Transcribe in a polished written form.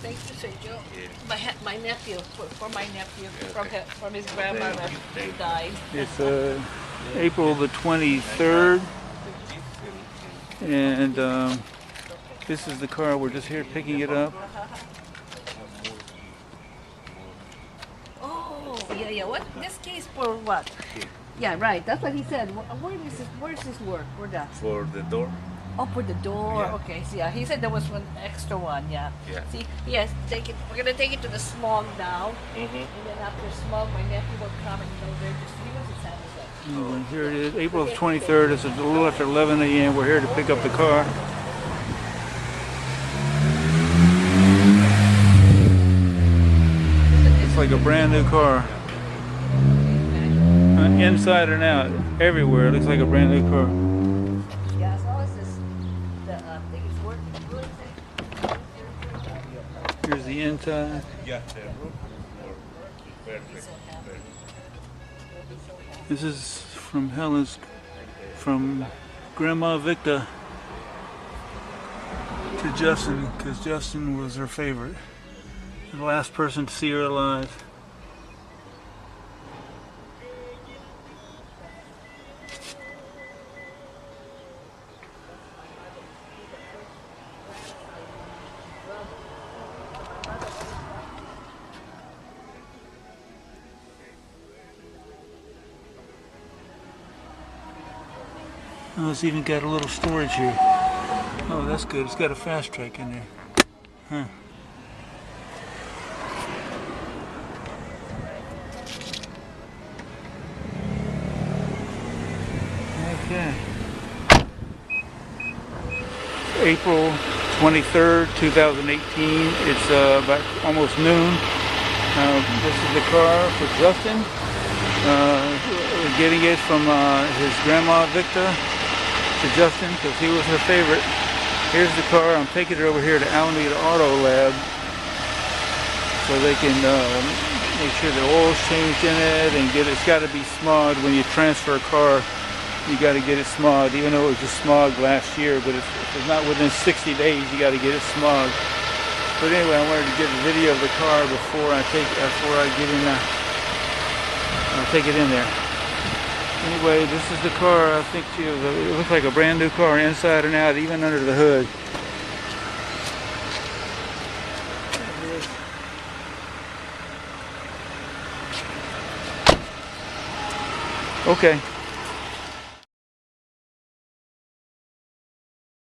Thank you, Sir Joe. Yeah. My nephew, for my nephew, Okay. from his grandmother who died. It's April the 23rd, and this is the car. We're just here picking it up. Oh, yeah. What? This case for what? Yeah, right. That's what he said. Where is this work? Where that? For the door. Oh, for the door. Yeah. Okay. So, yeah, he said there was one extra one. Yeah. Yeah. See, yes, take it. We're gonna take it to the smog now, Mm-hmm. and then after smog, my nephew will come and go there. Just he wants his hand And here it is, April the 23rd. It's a little after 11 a.m. We're here to pick up the car. It's like a brand new car. Inside and out, everywhere. It looks like a brand new car. Yeah, as long as the thing is working. Here's the inside. Yeah, the roof. Perfect. This is from Grandma Victa to Justin, because Justin was her favorite. The last person to see her alive. Oh, it's even got a little storage here. Oh, that's good. It's got a fast track in there. Huh. Okay. April 23rd, 2018. It's about almost noon. This is the car for Justin. Getting it from his grandma Victa to Justin because he was her favorite. Here's the car. I'm taking it over here to Alameda Auto Lab so they can make sure the oil's changed in it and it's got to be smogged. When you transfer a car, you got to get it smogged, even though it was just smogged last year. But if it's not within 60 days, you got to get it smogged. But anyway, I wanted to get a video of the car before I get in there. I'll take it in there. Anyway, this is the car. I think it looks like a brand new car inside and out, even under the hood. Okay.